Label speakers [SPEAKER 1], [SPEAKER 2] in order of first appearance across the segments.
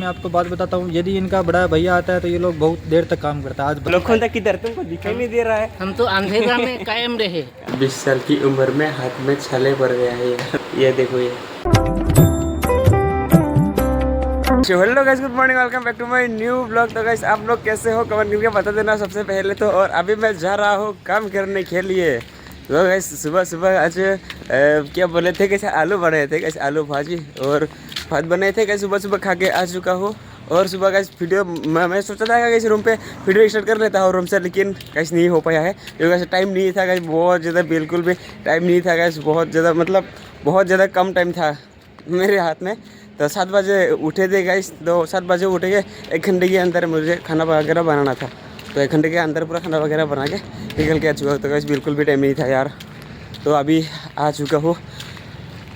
[SPEAKER 1] मैं आपको बात बताता हूँ, यदि इनका बड़ा भैया आता है तो ये लोग बहुत देर तक काम करता है। आज
[SPEAKER 2] लोखंड तक किधर तुमको दिखाई नहीं दे रहा है।
[SPEAKER 3] हम तो अंधेरा में कायम रहे।
[SPEAKER 2] 20 साल की उम्र में हाथ में छाले पड़ गया है ये देखो ये। Hello guys, good morning, welcome back to my new blog. तो गाइस आप लोग कैसे हो कमेंट करके बता देना सबसे पहले तो। और अभी मैं जा रहा हूँ काम करने के लिए। तो गाइस सुबह सुबह आज क्या बोले थे, कैसे आलू बनाए थे, कैसे आलू भाजी और भात बनाए थे, कैसे सुबह सुबह खा के आ चुका हूँ। और सुबह गाइस वीडियो मैं सोचा था कैसे रूम पे वीडियो स्टार्ट कर लेता हूँ रूम से, लेकिन कैसे नहीं हो पाया है क्योंकि ऐसा टाइम नहीं था गाइस, बहुत ज़्यादा बिल्कुल भी टाइम नहीं था गाइस, बहुत ज़्यादा मतलब बहुत ज़्यादा कम टाइम था मेरे हाथ में। तो 7 बजे उठे थे गाइस, तो 7 बजे उठे के 1 घंटे के अंदर मुझे खाना वगैरह बनाना था। तो 1 घंटे के अंदर पूरा खाना वगैरह बना के निकल के आ चुका हूँ। तो गाइस बिल्कुल भी टाइम नहीं था यार। तो अभी आ चुका हूँ,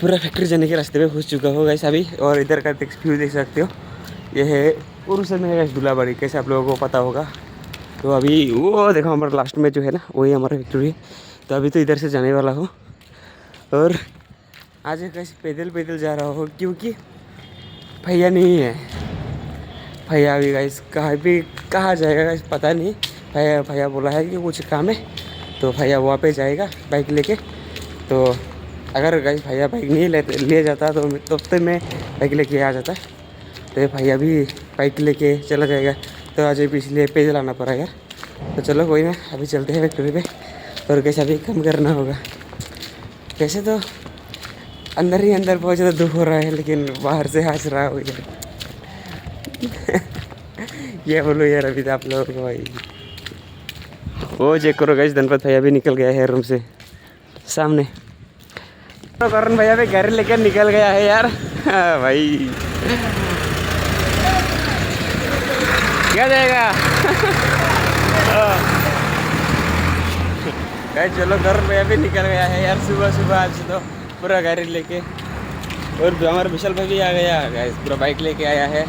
[SPEAKER 2] पूरा फैक्ट्री जाने के रास्ते पे घुस चुका हूँ गाइस अभी। और इधर का व्यू देख सकते हो, ये है उरुसन में गाइस दुलाबाड़ी, कैसे आप लोगों को पता होगा। तो अभी वो देखो हमारा लास्ट में जो है ना वही हमारा फैक्ट्री है। तो अभी तो इधर से जाने वाला हूँ और आज कैसे पैदल पैदल जा रहा हूँ क्योंकि भैया नहीं है। भैया अभी गाइस कहाँ जाएगा गाइस पता नहीं। भैया बोला है कि कुछ काम है तो भैया वहाँ पे जाएगा बाइक लेके। तो अगर गाइस भैया बाइक नहीं ले जाता तो तब तक मैं बाइक लेके आ जाता। तो भैया भी बाइक लेके चला जाएगा तो आज इसलिए पैदल आना पड़ा यार। तो चलो कोई ना, अभी चलते हैं फैक्ट्री पे और कैसे अभी कम करना होगा। कैसे तो अंदर ही अंदर बहुत ज़्यादा दुख हो रहा है, लेकिन बाहर से हंस रहा हो यार। ये बोलो यार अभी तो आप लोगों को भाई। वो चेक करो गाइस, धनपत भैया भी निकल गया है रूम से सामने। तो करण भैया भी घर लेकर निकल गया है यार। हाँ भाई क्या जाएगा। गाइस चलो, करण भैया भी निकल गया है यार सुबह सुबह आज तो पूरा गाड़ी लेके। और हमारा विशाल भाई भी आ गया गाइस, पूरा बाइक लेके आया है।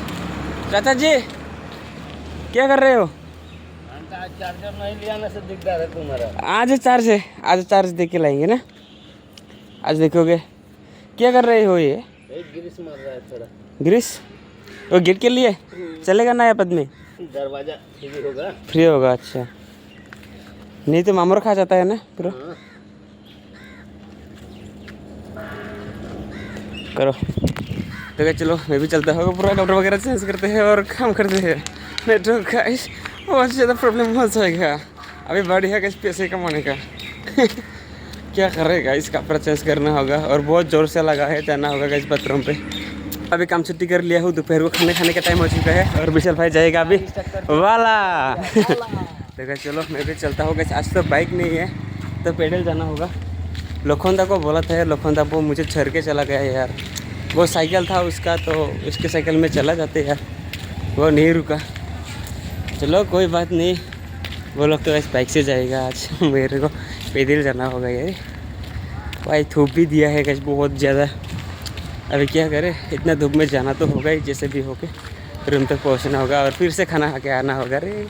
[SPEAKER 2] चाचा जी क्या कर रहे हो?
[SPEAKER 3] चार्जर नहीं लिया ना से दिखता है तुम्हारा।
[SPEAKER 2] आज चार्ज दे के लाएंगे ना, आज देखोगे। क्या कर रहे हो? ये
[SPEAKER 3] ग्रीस मार रहा है थोड़ा।
[SPEAKER 2] ग्रीस वो गेट के लिए चलेगा नया पद में,
[SPEAKER 3] दरवाजा
[SPEAKER 2] फ्री होगा। अच्छा, नहीं तो मामूर खा जाता है ना पूरा। करो तो चलो मैं भी चलता होगा, पूरा कपड़ा वगैरह चेंज करते हैं और काम करते हैं। नहीं तो गाइस बहुत ज़्यादा प्रॉब्लम हो जाएगा। अभी बड़ी है गाइस पैसे कमाने का। क्या कर रहे गाइस, कपड़ा चेंज करना होगा और बहुत ज़ोर से लगा है, जाना होगा गाइस बाथरूम पे। अभी काम छुट्टी कर लिया हूँ, दोपहर को खाने का टाइम हो चुका है और विशाल भाई जाएगा अभी वाला। देखा चलो मैं भी चलता हूँ गाइस। आज तो बाइक नहीं है तो पैदल जाना होगा। लोखंडा को बोला था, लोखंडा वो मुझे छड़ के चला गया यार। वो साइकिल था उसका, तो उसके साइकिल में चला जाते यार, वो नहीं रुका। चलो कोई बात नहीं, वो लोग तो बस बाइक से जाएगा। आज मेरे को पैदल जाना होगा यार। भाई धूप भी दिया है गैस बहुत ज़्यादा। अभी क्या करें, इतना धूप में जाना तो होगा ही, जैसे भी होके रूम तक पहुंचना होगा और फिर से खाना खा के आना होगा रे।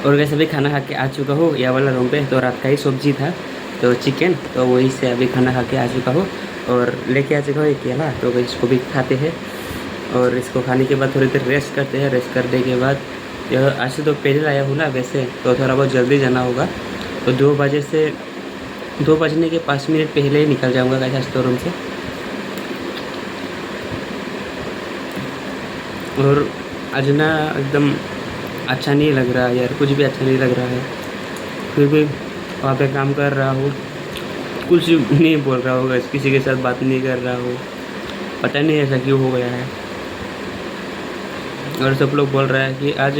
[SPEAKER 2] और वैसे भी खाना खा के आ चुका हूँ यह वाला रूम पे। तो रात का ही सब्जी था तो चिकन, तो वही से अभी खाना खा के आ चुका हूँ और लेके आ चुका हूँ एक केला। तो इसको भी खाते हैं और इसको खाने के बाद थोड़ी देर रेस्ट करते हैं। रेस्ट करने के बाद यह आज से तो पैदल आया हूँ ना वैसे, तो थोड़ा बहुत जल्दी जाना होगा। तो 2 बजने के 5 मिनट पहले ही निकल जाऊँगा गाइस स्टोर रूम से। और आज ना एकदम अच्छा नहीं लग रहा यार, कुछ भी अच्छा नहीं लग रहा है। फिर भी वहाँ पे काम कर रहा हूँ, कुछ नहीं बोल रहा होगा, किसी के साथ बात नहीं कर रहा हूँ, पता नहीं ऐसा क्यों हो गया है। और सब लोग बोल रहा है कि आज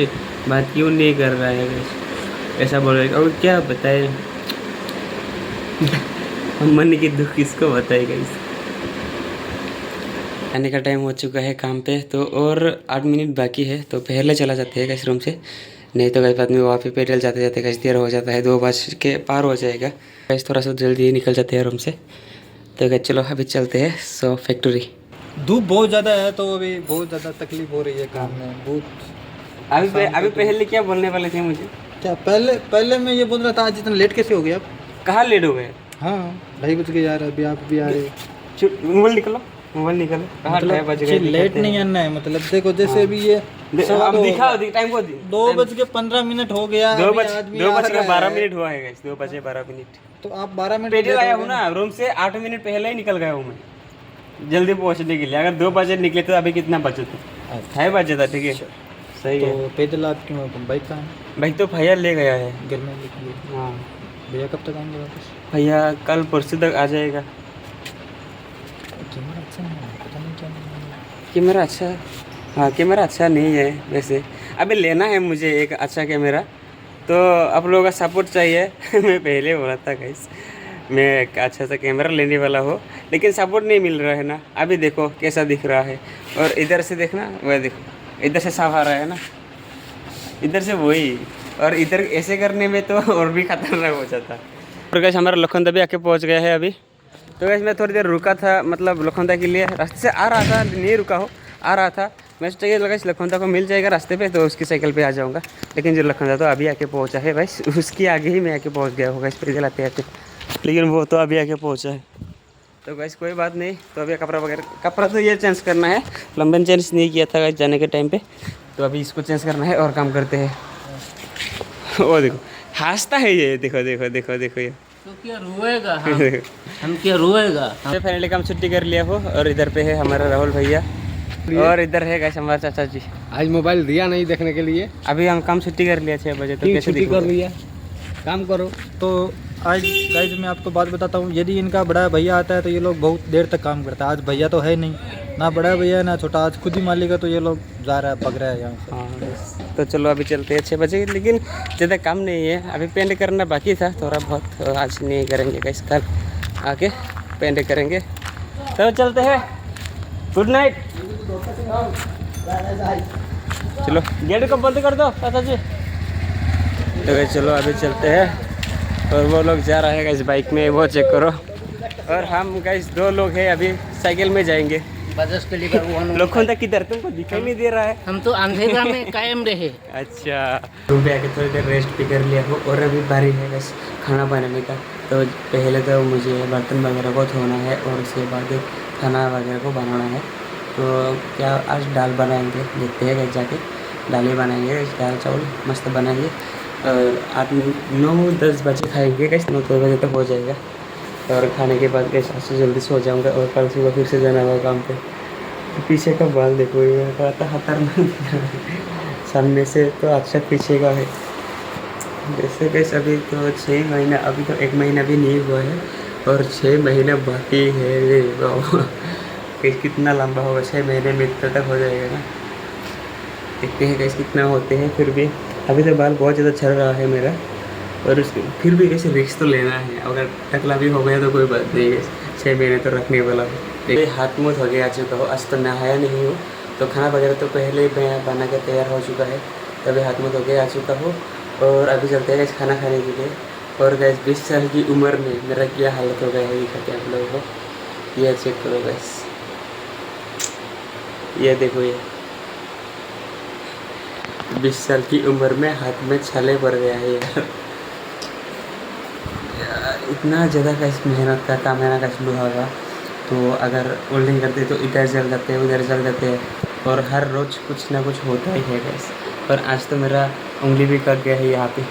[SPEAKER 2] बात क्यों नहीं कर रहा है गाइस, ऐसा बोल रहे हैं। और क्या बताए मन की दुख किसको बताए गाइस। आने का टाइम हो चुका है काम पे, तो और 8 मिनट बाकी है। तो पहले चला जाते हैं गाइस रूम से, नहीं तो गाइस बाद में वहाँ पे पैदल जाते जाते गाइस देर हो जाता है, 2 बज के पार हो जाएगा गाइस। थोड़ा सा जल्दी ही निकल जाते हैं रूम से। तो गाइस चलो अभी चलते हैं सो फैक्ट्री।
[SPEAKER 1] धूप बहुत ज़्यादा है तो अभी बहुत ज़्यादा तकलीफ हो रही है काम में बहुत।
[SPEAKER 2] अभी पहले क्या बोलने वाले थे मुझे?
[SPEAKER 1] क्या पहले मैं ये बोल रहा था, आज इतना लेट कैसे हो गया आप?
[SPEAKER 2] कहाँ लेट हो गए?
[SPEAKER 1] हाँ 2:30 बज के जा रहे, अभी आप भी आ रहे हो।
[SPEAKER 2] मोबाइल निकलो, मोबाइल निकल कहाँ
[SPEAKER 1] मतलब
[SPEAKER 2] बज
[SPEAKER 1] जी,
[SPEAKER 2] गए
[SPEAKER 1] लेट नहीं आना है, मतलब देखो जैसे भी ये सवा
[SPEAKER 2] अब
[SPEAKER 1] दो
[SPEAKER 2] दिखाओ
[SPEAKER 1] हो गया।
[SPEAKER 2] टाइम को
[SPEAKER 1] 2:15 हो गया,
[SPEAKER 2] दो
[SPEAKER 1] अभी
[SPEAKER 2] बज
[SPEAKER 1] आदमी
[SPEAKER 2] दो
[SPEAKER 1] आ
[SPEAKER 2] बज के
[SPEAKER 1] रहा
[SPEAKER 2] 12
[SPEAKER 1] है।
[SPEAKER 2] मिनट हुआ है गाइस 2 बजे 12 मिनट
[SPEAKER 1] तो आप 12 मिनट
[SPEAKER 2] पेटे
[SPEAKER 1] लेट
[SPEAKER 2] आया
[SPEAKER 1] हो
[SPEAKER 2] हूँ
[SPEAKER 1] गए।
[SPEAKER 2] ना रूम से 8 मिनट पहले ही निकल गया हूँ मैं जल्दी पहुँचने के लिए। अगर 2 बजे निकले तो अभी कितना बचे थे 6 बजे था। ठीक है सही है।
[SPEAKER 1] तो पैदल आप क्यों बाइक कहाँ है?
[SPEAKER 2] भाई तो भैया ले गया है।
[SPEAKER 1] घर में निकली।
[SPEAKER 2] हाँ
[SPEAKER 1] भैया कब तक आएंगे वापस?
[SPEAKER 2] भैया कल परसों तक आ जाएगा।
[SPEAKER 1] कैमरा अच्छा नहीं है, पता नहीं क्या नहीं है।
[SPEAKER 2] कैमरा अच्छा, हाँ कैमरा अच्छा नहीं है वैसे। अभी लेना है मुझे एक अच्छा कैमरा, तो आप लोगों का सपोर्ट चाहिए। मैं पहले बोला था गाइस मैं एक अच्छा सा कैमरा लेने वाला हो, लेकिन सपोर्ट नहीं मिल रहा है ना। अभी देखो कैसा दिख रहा है, और इधर से देखना, वह देखो इधर से साफ आ रहा है ना, इधर से वही, और इधर ऐसे करने में तो और भी खतरनाक हो जाता। और गाइस हमारा लखनऊ भी आके पहुंच गया है अभी। तो गाइस मैं थोड़ी देर रुका था, मतलब लखनऊ के लिए रास्ते से आ रहा था, नहीं रुका हो, आ रहा था। मैं सोचा लगा इस लखनऊ को मिल जाएगा रास्ते पे, तो उसकी साइकिल पे आ जाऊंगा। लेकिन जो लखनऊ तो अभी आके पहुंचा है गाइस, उसकी आगे ही मैं आके पहुंच गया होगा इस पैदल आते आते, लेकिन वो तो अभी आके पहुंचा है। तो गाइस कोई बात नहीं। तो अभी कपड़ा तो ये चेंज करना है, लंबन चेंज नहीं किया था गाइस जाने के टाइम पे, तो अभी इसको चेंज करना है और काम करते हैं। वो देखो हंसता है ये, देखो देखो देखो देखो ये
[SPEAKER 3] तो क्या रोएगा हम क्या रोएगा
[SPEAKER 2] तो फाइनली काम छुट्टी कर लिया हो। और इधर पे है हमारा राहुल भैया, और इधर है गाइस हमारा चाचा जी।
[SPEAKER 3] आज मोबाइल दिया नहीं देखने के लिए,
[SPEAKER 2] अभी हम काम छुट्टी कर लिया 6 बजे, तो कैसे
[SPEAKER 3] छुट्टी कर
[SPEAKER 2] दिखोगे?
[SPEAKER 3] लिया, काम करो।
[SPEAKER 1] तो आज गाइज मैं आपको बात बताता हूँ, यदि इनका बड़ा भैया आता है तो ये लोग बहुत देर तक काम करता है। आज भैया तो है नहीं, ना बड़ा भैया ना छोटा, आज खुद ही मालिक है, तो ये लोग जा रहा है, पक रहा है यहाँ से।
[SPEAKER 2] हाँ बस। तो चलो अभी चलते हैं 6 बजे, लेकिन ज़्यादा काम नहीं है, अभी पेंट करना बाकी था थोड़ा बहुत, तो आज नहीं करेंगे गाइस, कल आके पेंट करेंगे। तो चलते हैं, गुड नाइट। चलो गेट को बंद कर दो चाचा जी। तो गाइस चलो अभी चलते हैं, और वो लोग जा रहा है गाइस बाइक में, वो चेक करो। और हम गाइस 2 लोग हैं, अभी साइकिल में जाएंगे।
[SPEAKER 3] बजस पे लेकर वो
[SPEAKER 2] लोखंड तक किधर, तुमको दिखाई नहीं दे रहा है?
[SPEAKER 3] हम तो अंधेरा में कायम रहे।
[SPEAKER 2] अच्छा रूम पे आके थोड़ी देर रेस्ट भी कर लिया हो, और अभी बारी है बस खाना बनाने का। तो पहले तो मुझे बर्तन वगैरह को धोना है, और उसके बाद खाना वगैरह को बनाना है। तो क्या आज दाल बनाएंगे, देखते हैं कैसे जाके दाल ही बनाएंगे, दाल चावल मस्त बनाएंगे। और 8-9-10 बजे खाएंगे, कैसे 9-10 बजे तक हो जाएगा। और खाने के बाद कैसे आज से जल्दी सो जाऊँगा, और कल सुबह फिर से जाना होगा काम पे। तो पीछे का बाल देखो, ये था खतरनाक। सामने से तो अच्छा पीछे का है। जैसे कैसे अभी तो 6 महीना, अभी तो 1 महीना भी नहीं हुआ है, और 6 महीना बाकी है। कितना लंबा होगा, 6 महीने में इतना तक हो जाएगा ना। देखते हैं कैसे कितना होते हैं। फिर भी अभी तो बाल बहुत ज़्यादा चल रहा है मेरा, और उसके फिर भी कैसे रिस्क तो लेना है। अगर टकला भी हो गया तो कोई बात नहीं है, 6 महीने तो रखने वाला है। हाथ मुँह धो के आ चुका हो, आज तो नहाया नहीं हो, तो खाना वगैरह तो पहले ही मैं बना के तैयार हो चुका है, तभी हाथ मुँह धो के आ चुका हो। और अभी चलते हैं खाना खाने के लिए। और गैस 20 साल की उम्र में मेरा क्या हालत हो गया है दिखाते हैं आप लोगों को। ये चेक करो गैस, ये देखो, ये 20 साल की उम्र में हाथ में छाले पड़ गया है यार। इतना ज़्यादा कैसे मेहनत का काम है ना कैसे लोहा का, तो अगर वेल्डिंग करते तो इधर जल जाते हैं उधर जल जाते हैं, और हर रोज़ कुछ ना कुछ होता ही है गैस। और आज तो मेरा उंगली भी कट गया है यहाँ पे,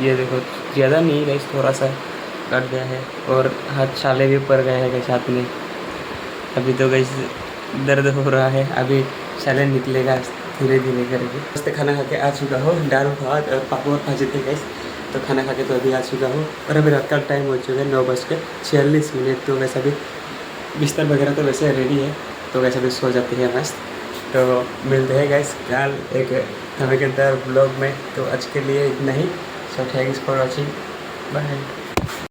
[SPEAKER 2] ये देखो, ज़्यादा नहीं गैस, थोड़ा सा कट गया है, और हाथ छाले भी पड़ गए हैं गैस हाथ में। अभी तो गैस दर्द हो रहा है, अभी छाले निकलेगा धीरे धीरे करके। मस्त खाना खा के आ चुका हो, दाल भात और पापड़ भाजी थे गैस। तो खाना खा के तो अभी आ चुका हूँ, और अभी रात का टाइम हो चुका है 9:46। तो वैसे भी बिस्तर वगैरह तो वैसे रेडी है, तो वैसे भी सो जाते हैं मस्त। तो मिलते हैं गैस कल एक धमाकेदार ब्लॉग में। तो आज के लिए इतना ही। So thanks for watching, bye.